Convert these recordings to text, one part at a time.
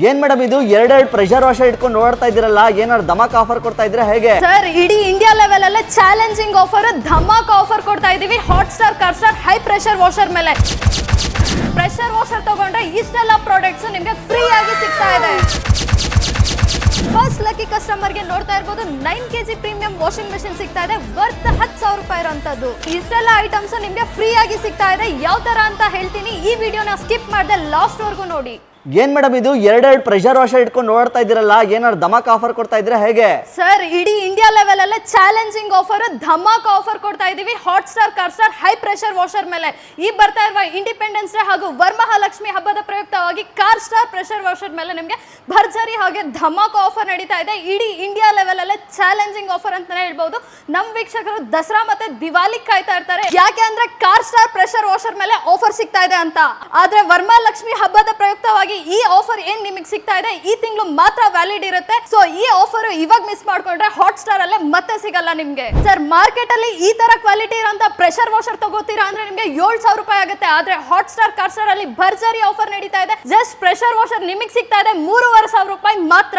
ಏನ್ ಮೇಡಮ್ ಇದು ಎರಡೆರಡು ಪ್ರೆಷರ್ ವಾಷರ್ ಇಟ್ಕೊಂಡು ನೋಡ್ತಾ ಇದ್ದೀರಲ್ಲ, ಏನಾದ್ರು ಧಮಾಕ್ ಆಫರ್ ಕೊಡ್ತಾ ಇದ್ರೆ ಹೇಗೆ? ಸರ್, ಇಡೀ ಇಂಡಿಯಾ ಲೆವೆಲ್ ಅಲ್ಲೇ ಚಾಲೆಂಜಿಂಗ್ ಆಫರ್, ಧಮಾಕ್ ಆಫರ್ ಕೊಡ್ತಾ ಇದೀವಿ. Hot star Carstar high pressure washer ಮೇಲೆ ಪ್ರೆಷರ್ ವಾಷರ್ ತಗೊಂಡ್ರೆ ಇಷ್ಟೆಲ್ಲ ಪ್ರಾಡಕ್ಟ್ಸ್ ನಿಮಗೆ ಫ್ರೀ ಆಗಿ ಸಿಗ್ತಾ ಇದೆ. ಫಸ್ಟ್ ಲಕ್ಕಿ ಕಸ್ಟಮರ್ಗೆ ನೋಡ್ತಾ ಇರ್ಬೋದು 9 kg ಪ್ರೀಮಿಯಂ ವಾಷಿಂಗ್ ಮೆಷಿನ್ ಸಿಗ್ತಾ ಇದೆ, ವರ್ತ್ 10,000 ರೂಪಾಯಿ ಇರೋಂಥದ್ದು. ಇಷ್ಟೆಲ್ಲ ಐಟಮ್ಸ್ ನಿಮಗೆ ಫ್ರೀ ಆಗಿ ಸಿಗ್ತಾ ಇದೆ. ಯಾವ ತರ ಅಂತ ಹೇಳ್ತೀನಿ, ಈ ವಿಡಿಯೋನ ಸ್ಕಿಪ್ ಮಾಡದೆ ಲಾಸ್ಟ್ ವರ್ಗೂ ನೋಡಿ. ಏನ್ ಮೇಡಮ್ ಇದು ಎರಡೆರಡು ಪ್ರೆಷರ್ ವಾಷರ್ ಇಟ್ಕೊಂಡು ನೋಡ್ತಾ ಇದ್ದೀರಲ್ಲ, ಏನಾದ್ರು ಧಮಾಕ್ ಆಫರ್ ಕೊಡ್ತಾ ಇದ್ರೆ ಹೇಗೆ? ಸರ್, ಇಡೀ ಇಂಡಿಯಾ ಲೆವೆಲ್ ಅಲ್ಲೇ ಚಾಲೆಂಜಿಂಗ್ ಆಫರ್, ಧಮಾಕ್ ಆಫರ್ ಕೊಡ್ತಾ ಇದೀವಿ. Hot star Carstar high pressure washer ಮೇಲೆ ಈ ಬರ್ತಾ ಇರುವ ಇಂಡಿಪೆಂಡೆನ್ಸ್ ಡೇ ಹಾಗೂ ವರಮಹಾಲಕ್ಷ್ಮಿ ಹಬ್ಬದ ಪ್ರಯುಕ್ತವಾಗಿ ಕಾರ್ಸ್ಟಾರ್ ಪ್ರೆಷರ್ ವಾಷರ್ ಮೇಲೆ ನಿಮಗೆ ಭರ್ಜರಿ ಹಾಗೆ ಧಮಾಕ್ ಆಫರ್ ನಡೀತಾ ಇದೆ. ಇಡೀ ಇಂಡಿಯಾ ಲೆವೆಲ್ ಅಲ್ಲೇ ಚಾಲೆಂಜಿಂಗ್ ಆಫರ್ ಅಂತಾನೆ ಹೇಳ್ಬಹುದು. ನಮ್ಮ ವೀಕ್ಷಕರು ದಸರಾ ಮತ್ತೆ ದಿವಾಲಿ ಕಾಯ್ತಾ ಇರ್ತಾರೆ, ಯಾಕೆ ಅಂದ್ರೆ ಕಾರ್ಸ್ಟಾರ್ ಪ್ರೆಷರ್ ವಾಷರ್ ಮೇಲೆ ಆಫರ್ ಸಿಗ್ತಾ ಇದೆ ಅಂತ. ಆದ್ರೆ ವರಮಹಾಲಕ್ಷ್ಮಿ ಹಬ್ಬದ ಪ್ರಯುಕ್ತವಾಗಿ ಈ ಆಫರ್ ಏನ್ ನಿಮಗೆ ಸಿಗ್ತಾ ಇದೆ ಈ ತಿಂಗಳು ಮಾತ್ರ ವ್ಯಾಲಿಡ್ ಇರುತ್ತೆ. ಸೊ ಈ ಆಫರ್ ಇವಾಗ ಮಿಸ್ ಮಾಡ್ಕೊಂಡ್ರೆ ಹಾಟ್ ಸ್ಟಾರ್ ಅಲ್ಲೇ ಮತ್ತೆ ಸಿಗಲ್ಲ ನಿಮ್ಗೆ. ಸರ್, ಮಾರ್ಕೆಟ್ ಅಲ್ಲಿ ಈ ತರ ಕ್ವಾಲಿಟಿ ಇರೋಂತ ಪ್ರೆಷರ್ ವಾಷರ್ ತಗೋತೀರಾ ಅಂದ್ರೆ ನಿಮ್ಗೆ 7,000 ರೂಪಾಯಿ ಆಗುತ್ತೆ. ಆದ್ರೆ ಹಾಟ್ ಸ್ಟಾರ್ ಕಾರ್ಸ್ಟಾರ್ ಅಲ್ಲಿ ಭರ್ಜರಿ ಆಫರ್ ನಡೀತಾ ಇದೆ. ಜಸ್ಟ್ ಪ್ರೆಷರ್ ವಾಷರ್ ನಿಮಗೆ ಸಿಗ್ತಾ ಇದೆ 3,500 ರೂಪಾಯಿ ಮಾತ್ರ.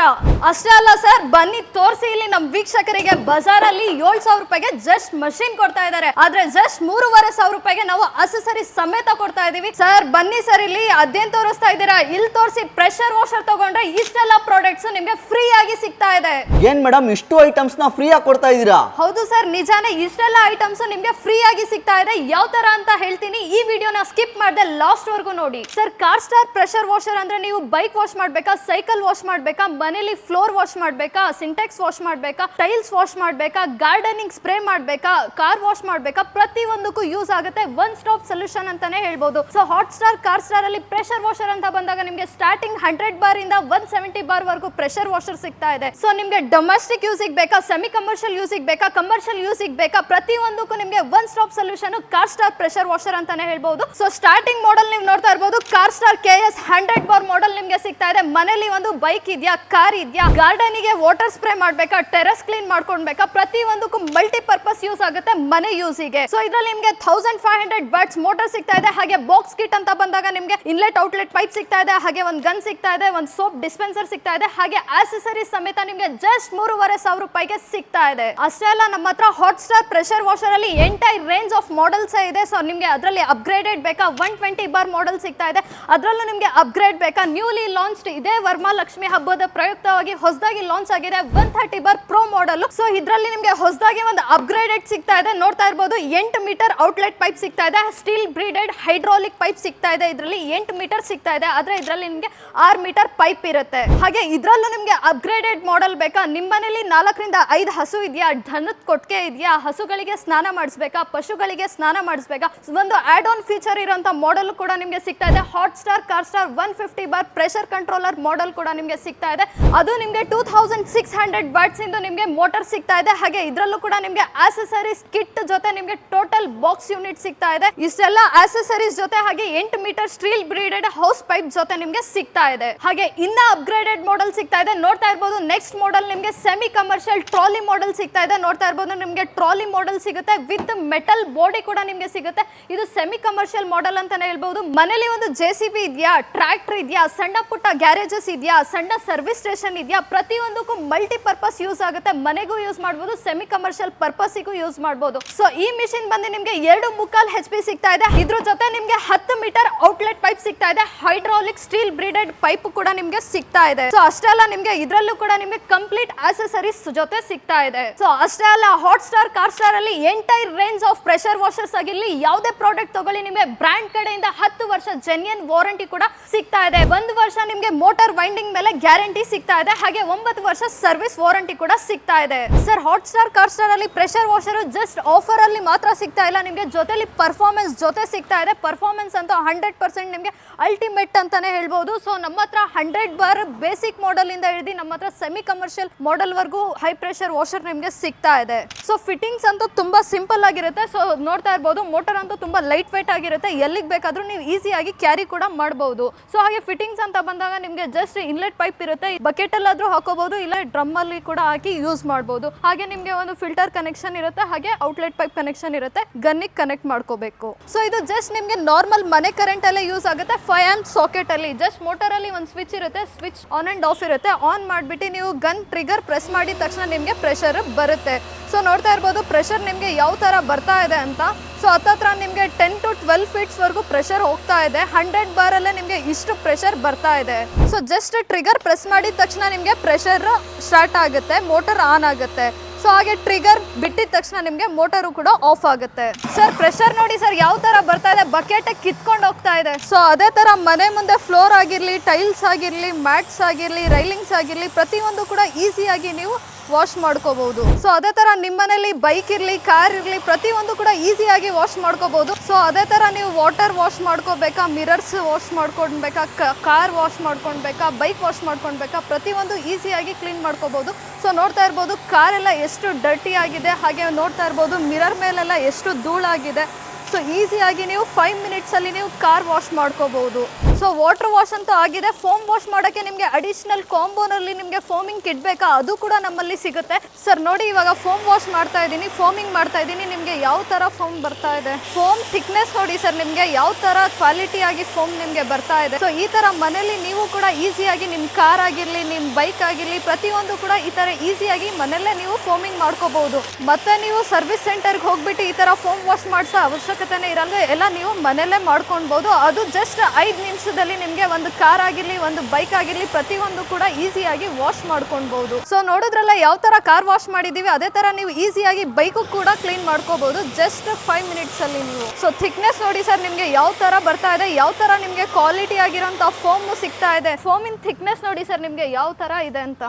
ಅಷ್ಟೇ ಅಲ್ಲ ಸರ್, ಬನ್ನಿ ತೋರಿಸಿ ಇಲ್ಲಿ ನಮ್ಮ ವೀಕ್ಷಕರಿಗೆ ಬಜಾರ್ ಅಲ್ಲಿ 7,000 ರೂಪಾಯಿಗೆ ಜಸ್ಟ್ ಮಷೀನ್ ಕೊಡ್ತಾ ಇದ್ದಾರೆ. ಆದ್ರೆ ಜಸ್ಟ್ 3,500 ರೂಪಾಯಿಗೆ ನಾವು ಅಸೆಸರಿ ಸಮೇತ ಕೊಡ್ತಾ ಇದೀವಿ. ಸರ್ ಬನ್ನಿ ಸರ್, ಇಲ್ಲಿ ಅದೇನ್ ತೋರಿಸ್ತಾ ಇದ್ದೀರಾ, ಇಲ್ಲಿ ತೋರಿಸಿ. ಪ್ರೆಷರ್ ವಾಷರ್ ತಗೊಂಡ್ರೆ ಇಷ್ಟೆಲ್ಲ ಪ್ರಾಡಕ್ಟ್ಸ್ ನಿಮಗೆ ಫ್ರೀ ಆಗಿ ಸಿಗ್ತಾ ಇದೆ. ಏನ್ ಮೇಡಮ್ ಇಷ್ಟು ಐಟಮ್ಸ್ ನ ಫ್ರೀ ಆಗಿ ಕೊಡ್ತಾ ಇದ್ದೀರಾ? ಹೌದು ಸರ್, ನಿಜಾನೇ. ಇಷ್ಟೆಲ್ಲ ಐಟಮ್ಸ್ ನಿಮಗೆ ಫ್ರೀ ಆಗಿ ಸಿಗ್ತಾ ಇದೆ. ಯಾವ ತರ ಅಂತ ಹೇಳ್ತೀನಿ, ಈ ವಿಡಿಯೋನ ಸ್ಕಿಪ್ ಮಾಡದೆ ಲಾಸ್ಟ್ ವರ್ಗೂ ನೋಡಿ. ಸರ್, ಕಾರ್ಸ್ಟಾರ್ ಪ್ರೆಷರ್ ವಾಷರ್ ಅಂದ್ರೆ ನೀವು ಬೈಕ್ ವಾಶ್ ಮಾಡ್ಬೇಕಾ, ಸೈಕಲ್ ವಾಶ್ ಮಾಡ್ಬೇಕಾ, ಮನೇಲಿ ಫ್ಲೋರ್ ವಾಶ್ ಮಾಡ್ಬೇಕಾ, ಸಿಂಟೆಕ್ಸ್ ವಾಶ್ ಮಾಡ್ಬೇಕಾ, ಟೈಲ್ಸ್ ವಾಶ್ ಮಾಡ್ಬೇಕಾ, ಗಾರ್ಡನಿಂಗ್ ಸ್ಪ್ರೇ ಮಾಡ್ಬೇಕಾ, ಕಾರ್ ವಾಶ್ ಮಾಡ್ಬೇಕಾ, ಪ್ರತಿ ಒಂದಕ್ಕೂ ಯೂಸ್ ಆಗುತ್ತೆ. ಒನ್ ಸ್ಟಾಪ್ ಸೊಲ್ಯೂಷನ್ ಅಂತಾನೆ ಹೇಳ್ಬೋದು. ಸೊ ಹಾಟ್ ಸ್ಟಾರ್ ಕಾರ್ಸ್ಟಾರ್ ಅಲ್ಲಿ ಪ್ರೆಷರ್ ವಾಷರ್ ಅಂತ ಬಂದಾಗ ನಿಮಗೆ ಸ್ಟಾರ್ಟಿಂಗ್ 100 ಬಾರ್ ಇಂದ 170 ಬಾರ್ ವರೆಗೂ ಪ್ರೆಷರ್ ವಾಷರ್ ಸಿಗ್ತಾ ಇದೆ. ಸೊ ನಿಮ್ಗೆ ಡೊಮೆಸ್ಟಿಕ್ ಯೂಸಿಗೆ ಬೇಕಾ, ಸೆಮಿ ಕಮರ್ಷಿಯಲ್ ಯೂಸಿಗೆ ಬೇಕಾ, ಕಮರ್ಷಿಯಲ್ ಯೂಸಿಗೆ ಬೇಕಾ, ಪ್ರತಿ ಒಂದಕ್ಕೂ ನಿಮ್ಗೆ one stop solution Carstar pressure washer ಅಂತಾನೆ ಹೇಳ್ಬಹುದು. ಸೊ ಸ್ಟಾರ್ಟಿಂಗ್ ಮಾಡೆಲ್ ನೀವು ನೋಡ್ತಾ ಇರಬಹುದು, ಕಾರ್ಸ್ಟಾರ್ KS 100 ಬಾರ್ ಮಾಡೆಲ್ ನಿಮ್ಗೆ ಸಿಗ್ತಾ ಇದೆ. ಮನೇಲಿ ಒಂದು ಬೈಕ್ ಇದೆಯಾ, ಕಾರ್ ಇದೆಯಾ, ಗಾರ್ಡನಿಗೆ ವಾಟರ್ ಸ್ಪ್ರೇ ಮಾಡ್ಬೇಕಾ, ಟೆರೆಸ್ ಕ್ಲೀನ್ ಮಾಡ್ಕೊಳ್ಬೇಕಾ, ಪ್ರತಿ ಒಂದಕ್ಕೂ ಮಲ್ಟಿ ಪರ್ಪಸ್ ಯೂಸ್ ಆಗುತ್ತೆ ಮನೆ ಯೂಸಿಗೆ. ಸೊ ಇದರಲ್ಲಿ ನಿಮ್ಗೆ 1500 ವಾಟ್ಸ್ ಮೋಟರ್ ಸಿಗ್ತಾ ಇದೆ. ಹಾಗೆ ಬಾಕ್ಸ್ ಕಿಟ್ ಅಂತ ಬಂದಾಗ ನಿಮ್ಗೆ ಇನ್ಲೆಟ್ ಔಟ್ಲೆಟ್ ಪೈಪ್ ಸಿಗ್ತಾ ಇದೆ, ಹಾಗೆ ಒಂದು ಗನ್ ಸಿಗ್ತಾ ಇದೆ, ಒಂದು ಸೋಪ್ ಡಿಸ್ಪೆನ್ಸರ್ ಸಿಗ್ತಾ ಇದೆ, ಹಾಗೆ ಆಕ್ಸೆಸರೀಸ್ ಸಮೇತ ನಿಮ್ಗೆ ಜಸ್ಟ್ 3,500 ರೂಪಾಯಿಗೆ ಸಿಗ್ತಾ ಇದೆ. ಅಷ್ಟೇ ಅಲ್ಲ, ನಮ್ಮ ಹತ್ರ ಹಾಟ್ ಸ್ಟಾರ್ ಪ್ರೆಷರ್ ವಾಷರ್ ಅಲ್ಲಿ ಎಂಟೈರ್ ರೇಂಜ್ ಆಫ್ ಮಾಡೆಲ್ಸ್ ಇದೆ. ಸೊ ನಿಮ್ಗೆ ಅದರಲ್ಲಿ ಅಪ್ಗ್ರೇಡೆಡ್ ಬೇಕಾ, 120 ಬಾರ್ ಮಾಡೆಲ್ ಸಿಗ್ತಾ ಇದೆ. ಅದರಲ್ಲೂ ನಿಮ್ಗೆ ಅಪ್ಗ್ರೇಡ್ ಬೇಕಾ, ನ್ಯೂಲಿ ಲಾಂಚ್ಡ್ ಇದೇ ವರಮಹಾಲಕ್ಷ್ಮಿ ಹಬ್ಬದ ಪ್ರಯುಕ್ತವಾಗಿ ಹೊಸದಾಗಿ ಲಾಂಚ್ ಆಗಿದೆ 130 ಬಾರ್ ಪ್ರೋ ಮಾಡೆಲ್. ಸೊ ಇದರಲ್ಲಿ ನಿಮ್ಗೆ ಹೊಸದಾಗಿ ಒಂದು ಅಪ್ಗ್ರೇಡೆಡ್ ಸಿಗ್ತಾ ಇದೆ. ನೋಡ್ತಾ ಇರಬಹುದು 8 ಮೀಟರ್ ಔಟ್ಲೆಟ್ ಪೈಪ್ ಸಿಗ್ತಾ ಇದೆ, ಸ್ಟೀಲ್ ಬ್ರೀಡೆಡ್ ಹೈಡ್ರಾಲಿಕ್ ಪೈಪ್ ಸಿಗ್ತಾ ಇದೆ. ಇದರಲ್ಲಿ 8 ಮೀಟರ್ ಸಿಗ್ತಾ ಇದೆ, ಆದ್ರೆ ಇದರಲ್ಲಿ ನಿಮ್ಗೆ 6 ಮೀಟರ್ ಪೈಪ್ ಇರುತ್ತೆ. ಹಾಗೆ ಇದರಲ್ಲೂ ನಿಮ್ಗೆ ಅಪ್ಗ್ರೇಡೆಡ್ ಮಾಡೆಲ್ ಬೇಕಾ, ನಿಮ್ಮ ಮನೇಲಿ 4 ರಿಂದ 5 ಹಸು ಇದೆಯಾ, ದನದ ಕೊಟ್ಟಿಗೆ ಇದೆಯಾ, ಹಸುಗಳಿಗೆ ಸ್ನಾನ ಮಾಡಿಸ್ಬೇಕಾ, ಪಶುಗಳಿಗೆ ಸ್ನಾನ ಮಾಡಿಸ್ಬೇಕಾ, ಒಂದು ಆಡ್ ಆನ್ ಫೀಚರ್ ಇರುವಂತ ಮಾಡೆಲ್ ಕೂಡ ನಿಮ್ಗೆ ಸಿಗ್ತಾ ಇದೆ. Hot star Carstar 150 bar pressure controller model ಕೂಡ ನಿಮ್ಗೆ ಸಿಗ್ತಾ ಇದೆ. ಅದು ನಿಮ್ಗೆ 2600 ವಾಟ್ಸ್ ಇಂದ ನಿಮ್ಗೆ ಮೋಟರ್ ಸಿಗ್ತಾ ಇದೆ. ಹಾಗೆ ಇದರಲ್ಲೂ ಕೂಡ ನಿಮ್ಗೆ ಆಕ್ಸೆಸರೀಸ್ ಕಿಟ್ ಜೊತೆ ನಿಮ್ಗೆ ಟೋಟಲ್ ಬಾಕ್ಸ್ ಯೂನಿಟ್ ಸಿಗ್ತಾ ಇದೆ. ಇಷ್ಟೆಲ್ಲ ಆಕ್ಸೆಸರೀಸ್ ಜೊತೆ ಹಾಗೆ 8 ಮೀಟರ್ ಸ್ಟೀಲ್ ಬ್ರೀಡೆಡ್ ಹೌಸ್ ಪೈಪ್ ಜೊತೆ ನಿಮ್ಗೆ ಸಿಗ್ತಾ ಇದೆ. ಹಾಗೆ ಇನ್ನ ಅಪ್ಗ್ರೇಡೆಡ್ ಮಾಡೆಲ್ ಸಿಗ್ತಾ ಇದೆ. ನೋಡ್ತಾ ಇರಬಹುದು ನೆಕ್ಸ್ಟ್ ಮಾಡೆಲ್ ನಿಮ್ಗೆ ಸೆಮಿ ಕಮರ್ಷಿಯಲ್ ಟ್ರಾಲಿ ಮಾಡೆಲ್ ಸಿಗ್ತಾ ಇದೆ. ನೋಡ್ತಾ ಇರಬಹುದು ನಿಮ್ಗೆ ಟ್ರಾಲಿ ಮಾಡೆಲ್ ಸಿಗುತ್ತೆ ವಿತ್ ಮೆಟಲ್ ಬಾಡಿ ಕೂಡ ನಿಮ್ಗೆ ಸಿಗುತ್ತೆ. ಇದು ಸೆಮಿ ಕಮರ್ಷಿಯಲ್ ಮಾಡೆಲ್ ಅಂತಾನೆ ಹೇಳ್ಬಹುದು. ಮನೇಲಿ ಒಂದು JCB ಇದೆಯಾ, ಟ್ರ್ಯಾಕ್ಟರ್ ಇದೆಯಾ, ಸಣ್ಣ ಪುಟ್ಟ ಗ್ಯಾರೇಜಸ್ ಇದೆಯಾ, ಸಣ್ಣ ಸರ್ವಿಸ್ ಸ್ಟೇಷನ್ ಇದೆಯಾ, ಪ್ರತಿಯೊಂದಕ್ಕೂ ಮಲ್ಟಿ ಪರ್ಪಸ್ ಯೂಸ್ ಆಗುತ್ತೆ. ಮನೆಗೂ ಯೂಸ್ ಮಾಡಬಹುದು, ಸೆಮಿ ಕಮರ್ಷಿಯಲ್ ಪರ್ಪಸ್ಗೂ ಯೂಸ್ ಮಾಡಬಹುದು. ಸೊ ಈ ಮಿಷಿನ್ ಬಂದು ನಿಮ್ಗೆ 2.25 HP ಸಿಗ್ತಾ ಇದೆ. ಇದ್ರ ಜೊತೆ ನಿಮ್ಗೆ 10 ಮೀಟರ್ ಔಟ್ಲೆಟ್ ಪೈಪ್ ಸಿಗ್ತಾ ಇದೆ, ಹೈಡ್ರಾಲಿಕ್ ಸ್ಟೀಲ್ ಬ್ರೀಡೆಡ್ ಪೈಪ್ ಕೂಡ ನಿಮ್ಗೆ ಸಿಗ್ತಾ ಇದೆ. ಸೊ ಅಷ್ಟೇ ಅಲ್ಲ, ನಿಮ್ಗೆ ಇದರಲ್ಲೂ ಕೂಡ ನಿಮ್ಗೆ ಕಂಪ್ಲೀಟ್ ಆಕ್ಸೆಸರೀಸ್ ಜೊತೆ ಸಿಗ್ತಾ ಇದೆ. ಸೊ ಅಷ್ಟೇ ಅಲ್ಲ, ಹಾಟ್ ಸ್ಟಾರ್ ಕಾರ್ಸ್ಟಾರ್ ಅಲ್ಲಿ entire range of pressure washers ಆಗಿರ್ಲಿ, ಯಾವುದೇ ಪ್ರಾಡಕ್ಟ್ ತಗೊಳ್ಳಿ, ನಿಮ್ಗೆ ಬ್ರಾಂಡ್ ಕಡೆಯಿಂದ 10 ವರ್ಷ ಜೆನ್ಯೂನ್ ವಾರಂಟಿ ಕೂಡ ಸಿಗ್ತಾ ಇದೆ. 1 ವರ್ಷ ನಿಮ್ಗೆ ಮೋಟಾರ್ ವೈಂಡಿಂಗ್ ಮೇಲೆ ಗ್ಯಾರಂಟಿ ಸಿಗ್ತಾ ಇದೆ. ಹಾಗೆ 9 ವರ್ಷ ಸರ್ವಿಸ್ ವಾರಂಟಿ ಕೂಡ ಸಿಗ್ತಾ ಇದೆ. ಸರ್, ಹಾಟ್ ಸ್ಟಾರ್ ಕಾರ್ಸ್ಟಾರ್ ಅಲ್ಲಿ ಪ್ರೆಷರ್ ವಾಷರ್ ಜಸ್ಟ್ ಆಫರ್ ಅಲ್ಲಿ ಮಾತ್ರ ಸಿಗ್ತಾ ಇಲ್ಲ, ನಿಮ್ಗೆ ಜೊತೆಲಿ ಪರ್ಫಾರ್ಮೆನ್ಸ್ ಜೊತೆ ಸಿಗ್ತಾ ಇದೆ. ಪರ್ಫಾರ್ಮೆನ್ಸ್ ಅಂತ 100% ನಿಮ್ಗೆ ಅಲ್ಟಿಮೇಟ್ ಅಂತಾನೆ ಹೇಳ್ಬಹುದು. ಸೊ ನಮ್ಮ ಹತ್ರ 100 ಬಾರ್ ಬೇಸಿಕ್ ಮಾಡೆಲ್ ಇಂದ ಹಿಡಿದು ನಮ್ಮ ಹತ್ರ ಸೆಮಿ ಕಮರ್ಷಿಯಲ್ ಮಾಡೆಲ್ ವರೆಗೂ ಹೈ ಪ್ರೆಷರ್ ವಾಷರ್ ನಿಮ್ಗೆ ಸಿಗ್ತಾ ಇದೆ. ಸೊ ಫಿಟ್ಟಿಂಗ್ಸ್ ಅಂತೂ ತುಂಬಾ ಸಿಂಪಲ್ ಆಗಿರುತ್ತೆ. ಸೊ ನೋಡ್ತಾ ಇರಬಹುದು ಮೋಟರ್ ಅಂತೂ ತುಂಬಾ ಲೈಟ್ ವೇಟ್ ಆಗಿರುತ್ತೆ, ಎಲ್ಲಿಗೆ ಬೇಕಾದ್ರೂ ನೀವು ಈಸಿಯಾಗಿ ಕ್ಯಾರಿ ಕೂಡ ಮಾಡಬಹುದು. ಸೊ ಹಾಗೆ ಫಿಟ್ಟಿಂಗ್ಸ್ ಅಂತ ಬಂದಾಗ ನಿಮ್ಗೆ ಜಸ್ಟ್ ಇನ್ಲೆಟ್ ಪೈಪ್ ಇರುತ್ತೆ, ಬಕೆಟ್ ಅಲ್ಲಾದ್ರೂ ಹಾಕೋಬಹುದು, ಇಲ್ಲ ಡ್ರಮ್ ಅಲ್ಲಿ ಕೂಡ ಹಾಕಿ ಯೂಸ್ ಮಾಡಬಹುದು. ಹಾಗೆ ನಿಮ್ಗೆ ಒಂದು ಫಿಲ್ಟರ್ ಕನೆಕ್ಷನ್ ಇರುತ್ತೆ, ಹಾಗೆ ಔಟ್ಲೆಟ್ ಪೈಪ್ ಕನೆಕ್ಷನ್ ಇರುತ್ತೆ, ಗನ್ನಿಗೆ ಕನೆಕ್ಟ್ ಮಾಡ್ಕೋಬೇಕು. ಸೊ ಇದು ಜಸ್ಟ್ ನಿಮ್ಗೆ ನಾರ್ಮಲ್ ಮನೆ ಕರೆಂಟ್ ಅಲ್ಲೇ ಯೂಸ್ ಆಗುತ್ತೆ, 5 amp ಸಾಕೆಟ್ ಅಲ್ಲಿ ಅಲ್ಲಿ ಜಸ್ಟ್ ಮೋಟರ್ ಅಲ್ಲಿ ಒಂದು ಸ್ವಿಚ್ ಇರುತ್ತೆ, ಸ್ವಿಚ್ ಆನ್ ಅಂಡ್ ಆಫ್ ಇರುತ್ತೆ. ಆನ್ ಮಾಡಿಬಿಟ್ಟು ನೀವು ಗನ್ ಟ್ರಿಗರ್ ಪ್ರೆಸ್ ಮಾಡಿದ ತಕ್ಷಣ ನಿಮಗೆ ಪ್ರೆಷರ್ ಬರುತ್ತೆ. ಸೊ ನೋಡ್ತಾ ಇರ್ಬೋದು ಪ್ರೆಷರ್ ನಿಮಗೆ ಯಾವ ತರ ಬರ್ತಾ ಇದೆ ಅಂತ. ಸೊ ಹತ್ತತ್ರ ನಿಮಗೆ 10 to 12 ಫೀಟ್ಸ್ ವರೆಗೂ ಪ್ರೆಷರ್ ಹೋಗ್ತಾ ಇದೆ. 100 ಬಾರಲ್ಲೇ ನಿಮಗೆ ಇಷ್ಟು ಪ್ರೆಷರ್ ಬರ್ತಾ ಇದೆ. ಸೊ ಜಸ್ಟ್ ಟ್ರಿಗರ್ ಪ್ರೆಸ್ ಮಾಡಿದ ತಕ್ಷಣ ನಿಮಗೆ ಪ್ರೆಷರ್ ಸ್ಟಾರ್ಟ್ ಆಗುತ್ತೆ, ಮೋಟರ್ ಆನ್ ಆಗುತ್ತೆ. ಸೊ ಹಾಗೆ ಟ್ರಿಗರ್ ಬಿಟ್ಟಿದ ತಕ್ಷಣ ನಿಮಗೆ ಮೋಟರು ಕೂಡ ಆಫ್ ಆಗುತ್ತೆ. ಸರ್ ಪ್ರೆಷರ್ ನೋಡಿ ಸರ್ ಯಾವ ತರ ಬರ್ತಾ ಇದೆ, ಬಕೆಟ್ ಕಿತ್ಕೊಂಡು ಹೋಗ್ತಾ ಇದೆ. ಸೊ ಅದೇ ತರ ಮನೆ ಮುಂದೆ ಫ್ಲೋರ್ ಆಗಿರ್ಲಿ, ಟೈಲ್ಸ್ ಆಗಿರ್ಲಿ, ಮ್ಯಾಟ್ಸ್ ಆಗಿರ್ಲಿ, ರೈಲಿಂಗ್ಸ್ ಆಗಿರ್ಲಿ, ಪ್ರತಿಯೊಂದು ಕೂಡ ಈಸಿಯಾಗಿ ನೀವು ವಾಶ್ ಮಾಡ್ಕೋಬಹುದು. ಸೊ ಅದೇ ತರ ನಿಮ್ಮ ಮನೇಲಿ ಬೈಕ್ ಇರ್ಲಿ, ಕಾರ್ ಇರ್ಲಿ, ಪ್ರತಿಯೊಂದು ಕೂಡ ಈಸಿಯಾಗಿ ವಾಶ್ ಮಾಡ್ಕೋಬಹುದು. ಸೊ ಅದೇ ತರ ನೀವು ವಾಟರ್ ವಾಶ್ ಮಾಡ್ಕೋಬೇಕಾ, ಮಿರರ್ಸ್ ವಾಶ್ ಮಾಡ್ಕೊಳ್ಬೇಕಾ, ಕಾರ್ ವಾಶ್ ಮಾಡ್ಕೊಳ್ಬೇಕಾ, ಬೈಕ್ ವಾಶ್ ಮಾಡ್ಕೊಳ್ಬೇಕಾ, ಪ್ರತಿಯೊಂದು ಈಸಿಯಾಗಿ ಕ್ಲೀನ್ ಮಾಡ್ಕೋಬಹುದು. ಸೊ ನೋಡ್ತಾ ಇರ್ಬೋದು ಕಾರ್ ಎಲ್ಲ ಎಷ್ಟು ಡರ್ಟಿ ಆಗಿದೆ, ಹಾಗೆ ನೋಡ್ತಾ ಇರ್ಬೋದು ಮಿರರ್ ಮೇಲೆಲ್ಲ ಎಷ್ಟು ಧೂಳಾಗಿದೆ. ಸೊ ಈಸಿಯಾಗಿ ನೀವು 5 ಮಿನಿಟ್ಸಲ್ಲಿ ನೀವು ಕಾರ್ ವಾಶ್ ಮಾಡ್ಕೋಬಹುದು. ಸೊ ವಾಟರ್ ವಾಶ್ ಅಂತೂ ಆಗಿದೆ. ಫೋಮ್ ವಾಶ್ ಮಾಡೋಕ್ಕೆ ನಿಮಗೆ ಅಡಿಷನಲ್ ಕಾಂಬೋನಲ್ಲಿ ನಿಮಗೆ ಫೋಮಿಂಗ್ ಕಿಟ್ ಬೇಕಾ, ಅದು ಕೂಡ ನಮ್ಮಲ್ಲಿ ಸಿಗುತ್ತೆ. ಸರ್ ನೋಡಿ ಇವಾಗ ಫೋಮ್ ವಾಶ್ ಮಾಡ್ತಾ ಇದ್ದೀನಿ, ಫೋಮಿಂಗ್ ಮಾಡ್ತಾ ಇದ್ದೀನಿ. ನಿಮಗೆ ಯಾವ ಥರ ಫೋಮ್ ಬರ್ತಾ ಇದೆ, ಫೋಮ್ ಥಿಕ್ನೆಸ್ ನೋಡಿ ಸರ್, ನಿಮಗೆ ಯಾವ ಥರ ಕ್ವಾಲಿಟಿಯಾಗಿ ಫೋಮ್ ನಿಮಗೆ ಬರ್ತಾ ಇದೆ. ಸೊ ಈ ಥರ ಮನೇಲಿ ನೀವು ಕೂಡ ಈಸಿಯಾಗಿ ನಿಮ್ಮ ಕಾರ್ ಆಗಿರಲಿ, ನಿಮ್ಮ ಬೈಕ್ ಆಗಿರಲಿ, ಪ್ರತಿಯೊಂದು ಕೂಡ ಈ ಥರ ಈಸಿಯಾಗಿ ಮನೆಯಲ್ಲೇ ನೀವು ಫೋಮಿಂಗ್ ಮಾಡ್ಕೋಬಹುದು. ಮತ್ತೆ ನೀವು ಸರ್ವಿಸ್ ಸೆಂಟರ್ಗೆ ಹೋಗ್ಬಿಟ್ಟು ಈ ಥರ ಫೋಮ್ ವಾಶ್ ಮಾಡಿಸೋ ಅವಶ್ಯಕತೆನೇ ಇರಲ್ಲ, ಎಲ್ಲ ನೀವು ಮನೆಯಲ್ಲೇ ಮಾಡ್ಕೊಳ್ಬೋದು. ಅದು ಜಸ್ಟ್ 5 ನಿಮಿಷದಲ್ಲಿ ನಿಮಗೆ ಒಂದು ಕಾರ್ ಆಗಿರಲಿ, ಒಂದು ಬೈಕ್ ಆಗಿರಲಿ, ಪ್ರತಿಯೊಂದು ಕೂಡ ಈಸಿಯಾಗಿ ವಾಶ್ ಮಾಡ್ಕೊಳ್ಬಹುದು. ಸೊ ನೋಡಿದ್ರಲ್ಲ ಯಾವ ತರ ಕಾರ್ ವಾಶ್ ಮಾಡಿದೀವಿ, ಅದೇ ತರ ನೀವು ಈಸಿಯಾಗಿ ಬೈಕು ಕೂಡ ಕ್ಲೀನ್ ಮಾಡ್ಕೋಬಹುದು ಜಸ್ಟ್ 5 ಮಿನಿಟ್ಸ್ ಅಲ್ಲಿ ನೀವು. ಸೊ ಥಿಕ್ನೆಸ್ ನೋಡಿ ಸರ್ ನಿಮಗೆ ಯಾವ ತರ ಬರ್ತಾ ಇದೆ, ಯಾವ ತರ ನಿಮಗೆ ಕ್ವಾಲಿಟಿ ಆಗಿರೋಂತ ಫೋಮ್ ಸಿಗ್ತಾ ಇದೆ. ಫೋಮಿನ್ ಥಿಕ್ನೆಸ್ ನೋಡಿ ಸರ್ ನಿಮಗೆ ಯಾವ ತರ ಇದೆ ಅಂತ,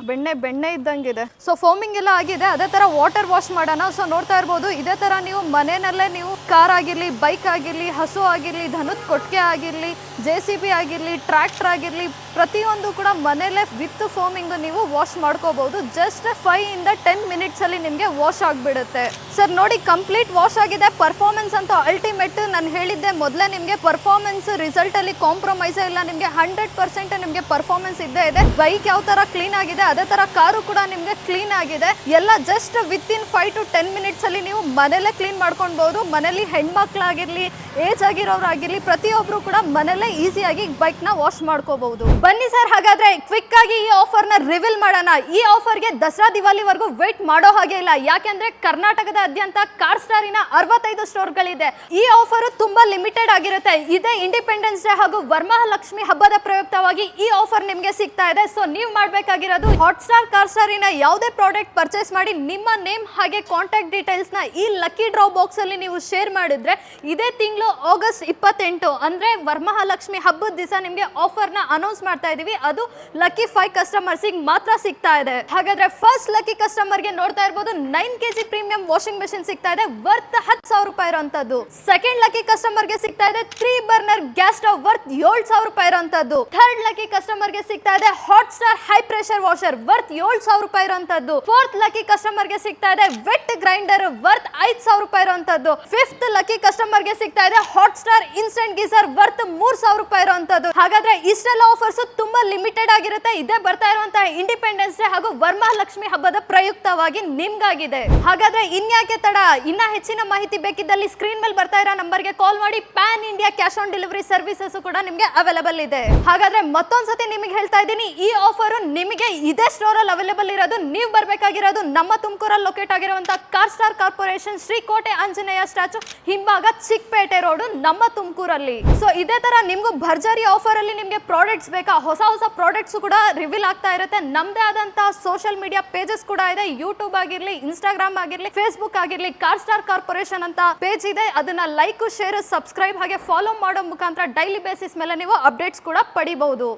ಬೆಣ್ಣೆ ಇದ್ದಂಗಿದೆ. ಸೊ ಫೋಮಿಂಗ್ ಎಲ್ಲ ಆಗಿದೆ. ಅದೇ ತರ ವಾಟರ್ ವಾಶ್ ಮಾಡೋಣ. ಸೊ ನೋಡ್ತಾ ಇರ್ಬೋದು ಇದೇ ತರ ನೀವು ಮನೆಯಲ್ಲೇ ನೀವು ಕಾರ್ ಆಗಿರ್ಲಿ, ಬೈಕ್ ಆಗಿರ್ಲಿ, ಹಸು ಆಗಿರ್ಲಿ, ದನದ ಕೊಟ್ಟಿಗೆ ಆಗಿರ್ಲಿ, JCB ಆಗಿರ್ಲಿ, ಟ್ರ್ಯಾಕ್ಟರ್ ಆಗಿರ್ಲಿ, ಪ್ರತಿಯೊಂದು ಕೂಡ ಮನೇಲೆ ವಿತ್ ಫೋಮಿಂಗ್ ನೀವು ವಾಶ್ ಮಾಡ್ಕೋಬಹುದು. ಜಸ್ಟ್ 5 ಇಂದ 10 ಮಿನಿಟ್ಸ್ ಅಲ್ಲಿ ನಿಮಗೆ ವಾಶ್ ಆಗಿಬಿಡುತ್ತೆ. ಸರ್ ನೋಡಿ ಕಂಪ್ಲೀಟ್ ವಾಶ್ ಆಗಿದೆ. ಪರ್ಫಾರ್ಮೆನ್ಸ್ ಅಂತೂ ಅಲ್ಟಿಮೇಟ್. ನಾನು ಹೇಳಿದ್ದೆ ಮೊದಲೇ ನಿಮಗೆ ಪರ್ಫಾರ್ಮೆನ್ಸ್ ರಿಸಲ್ಟ್ ಅಲ್ಲಿ ಕಾಂಪ್ರಮೈಸ್ ಇಲ್ಲ, ನಿಮಗೆ 100% ನಿಮಗೆ ಪರ್ಫಾರ್ಮೆನ್ಸ್ ಇದ್ದೇ ಇದೆ. ಬೈಕ್ ಯಾವ ತರ ಕ್ಲೀನ್ ಆಗಿದೆ ಅದೇ ತರ ಕಾರು ಕೂಡ ನಿಮಗೆ ಕ್ಲೀನ್ ಆಗಿದೆ. ಎಲ್ಲ just with in 5 to 10 minutes ಅಲ್ಲಿ ನೀವು ಮನೇಲೆ ಕ್ಲೀನ್ ಮಾಡ್ಕೊಳ್ಬಹುದು. ಮನೇಲಿ ಹೆಣ್ಮಕ್ಳಾಗಿರ್ಲಿ, ಏಜ್ ಆಗಿರೋರಾಗಿರ್ಲಿ, ಪ್ರತಿಯೊಬ್ರು ಕೂಡ ಮನೇಲೆ ಈಸಿಯಾಗಿ ಬೈಕ್ ನ ವಾಶ್ ಮಾಡ್ಕೋಬಹುದು. ಬನ್ನಿ ಸರ್ ಹಾಗಾದ್ರೆ ಕ್ವಿಕ್ ಆಗಿ ಈ ಆಫರ್ ನ ರಿವೀಲ್ ಮಾಡೋಣ. ಈ ಆಫರ್ಗೆ ದಸರಾ ದಿವಾಲಿವರೆಗೂ ವೇಟ್ ಮಾಡೋ ಹಾಗೆ ಇಲ್ಲ, ಯಾಕೆಂದ್ರೆ ಕರ್ನಾಟಕದಾದ್ಯಂತ ಕಾರ್ ಸ್ಟಾರಿನ 65 ಸ್ಟೋರ್ಗಳಿದೆ. ಈ ಆಫರ್ ತುಂಬಾ ಲಿಮಿಟೆಡ್ ಆಗಿರುತ್ತೆ. ಇದೇ ಇಂಡಿಪೆಂಡೆನ್ಸ್ ಡೇ ಹಾಗೂ ವರಮಹಾಲಕ್ಷ್ಮಿ ಹಬ್ಬದ ಪ್ರಯುಕ್ತವಾಗಿ ಈ ಆಫರ್ ನಿಮಗೆ ಸಿಗ್ತಾ ಇದೆ. ಸೊ ನೀವು ಮಾಡಬೇಕಾಗಿರೋದು ಹಾಟ್ಸ್ಟಾರ್ ಕಾರ್ ಸ್ಟಾರಿನ ಯಾವುದೇ ಪ್ರಾಡಕ್ಟ್ ಪರ್ಚೇಸ್ ಮಾಡಿ ನಿಮ್ಮ ನೇಮ್ ಹಾಗೆ ಕಾಂಟ್ಯಾಕ್ಟ್ ಡೀಟೇಲ್ಸ್ ನ ಈ ಲಕ್ಕಿ ಡ್ರಾ ಬಾಕ್ಸ್ ಅಲ್ಲಿ ನೀವು ಶೇರ್ ಮಾಡಿದ್ರೆ ಇದೇ ತಿಂಗಳು ಆಗಸ್ಟ್ 28 ಅಂದ್ರೆ ವರಮಹಾಲಕ್ಷ್ಮಿ ಹಬ್ಬದ ದಿವಸ ನಿಮಗೆ ಆಫರ್ ನ ಅನೌನ್ಸ್ ಮಾಡ್ತಾ ಇದೀವಿ. ಅದು ಲಕ್ಕಿ 5 ಕಸ್ಟಮರ್ಸ್ ಮಾತ್ರ ಸಿಗ್ತಾ ಇದೆ. ಹಾಗಾದ್ರೆ ಫಸ್ಟ್ ಲಕ್ಕಿ ಕಸ್ಟಮರ್ ಗೆ ನೋಡ್ತಾ ಇರಬಹುದು 9 kg ಪ್ರೀಮಿಯಂ ವಾಷಿಂಗ್ ಮೆಷಿನ್ ಸಿಗ್ತಾ ಇದೆ, ವರ್ತ್ 10,000 ರೂಪಾಯಿ ಇರುವಂತದ್ದು. ಸೆಕೆಂಡ್ ಲಕ್ಕಿ ಕಸ್ಟಮರ್ ಗೆ ಸಿಗ್ತಾ ಇದೆ 3 ಬರ್ನರ್ ಗ್ಯಾಸ್ ಸ್ಟವ್ ವರ್ತ್ 7,000 ರೂಪಾಯಿ ಇರುವಂತದ್ದು. ಥರ್ಡ್ ಲಕ್ಕಿ ಕಸ್ಟಮರ್ ಗೆ ಸಿಗ್ತಾ ಇದೆ hot star high pressure washer worth 7,000 ರೂಪಾಯಿ ಇರುವಂತದ್ದು. ಫೋರ್ತ್ ಲಕ್ಕಿ ಕಸ್ಟಮರ್ ಗೆ ಸಿಗ್ತಾ ಇದೆ ವೆಟ್ ಗ್ರೈಂಡರ್ ವರ್ತ್ 5,000 ರೂಪಾಯಿ ಇರುವಂತದ್ದು. ಫಿಫ್ತ್ ಲಕ್ಕಿ ಕಸ್ಟಮರ್ ಗೆ ಸಿಗ್ತಾ ಇದೆ hot star instant geyser worth 3,000 ರೂಪಾಯಿ ಇರುವಂತದ್ದು. ಹಾಗಾದ್ರೆ ಇಷ್ಟೆಲ್ಲ ಆಫರ್ಸ್ ತುಂಬಾ ಲಿಮಿಟೆಡ್ ಆಗಿರುತ್ತೆ. ಇದೇ ಬರ್ತಾ ಇರುವಂತಹ ಇಂಡಿಪೆಂಡೆನ್ಸ್ ಡೇ ಹಾಗೂ ವರಮಹಾಲಕ್ಷ್ಮಿ ಹಬ್ಬದ ಪ್ರಯುಕ್ತವಾಗಿ ನಿಮ್ಗಾಗಿದೆ. ಹಾಗಾದ್ರೆ ಇನ್ಯಾಕೆ ತಡ, ಇನ್ನ ಹೆಚ್ಚಿನ ಮಾಹಿತಿ ಬೇಕಿದ್ದಲ್ಲಿ ಸ್ಕ್ರೀನ್ ಮೇಲೆ ಬರ್ತಾ ಇರೋ ನಂಬರ್ಗೆ ಕಾಲ್ ಮಾಡಿ. PAN India cash on delivery services ಕೂಡ ನಿಮಗೆ ಅವೈಲೇಬಲ್ ಇದೆ. ಹಾಗಾದ್ರೆ ಮತ್ತೊಂದ್ಸತಿ ನಿಮಗೆ ಹೇಳ್ತಾ ಇದ್ದೀನಿ, ಈ ಆಫರ್ ನಿಮಗೆ ಇದೇ ಸ್ಟೋರ್ ಅಲ್ಲಿ ಅವೈಲೇಬಲ್ ಇರೋದು. ನೀವು ಬರ್ಬೇಕಾಗಿರೋದು ನಮ್ಮ ತುಮಕೂರಲ್ಲಿ ಲೊಕೇಟ್ ಆಗಿರುವಂತಹ car star corporation Shrikote Anjaneya statue ಹಿಂಭಾಗ, ಚಿಕ್ಕಪೇಟೆ ರೋಡ್, ನಮ್ಮ ತುಮಕೂರಲ್ಲಿ. ಸೊ ಇದೇ ತರ ನಿಮ್ಗೂ ಭರ್ಜರಿ ಆಫರ್ ಅಲ್ಲಿ ನಿಮ್ಗೆ ಪ್ರಾಡಕ್ಟ್ಸ್ ಬೇಕಾ, ಹೊಸ ಪ್ರಾಡಕ್ಟ್ಸ್ ಕೂಡ ರಿವೀಲ್ ಆಗ್ತಾ ಇರುತ್ತೆ. ನಮ್ದೇ ಆದಂತಹ ಸೋಷಿಯಲ್ ಮೀಡಿಯಾ ಪೇಜಸ್ ಕೂಡ ಇದೆ. ಯೂಟ್ಯೂಬ್ ಆಗಿರ್ಲಿ, ಇನ್ಸ್ಟಾಗ್ರಾಮ್ ಆಗಿರ್ಲಿ, ಫೇಸ್ಬುಕ್ ಆಗಿರ್ಲಿ, ಕಾರ್ ಸ್ಟಾರ್ ಕಾರ್ಪೊರೇಷನ್ ಅಂತ ಪೇಜ್ ಇದೆ. ಅದನ್ನ ಲೈಕ್, ಶೇರ್, ಸಬ್ಸ್ಕ್ರೈಬ್ ಹಾಗೆ ಫಾಲೋ ಮಾಡೋ ಮುಖಾಂತರ ಡೈಲಿ ಬೇಸಿಸ್ ಮೇಲೆ ನೀವು ಅಪ್ಡೇಟ್ಸ್ ಕೂಡ ಪಡಿಬಹುದು.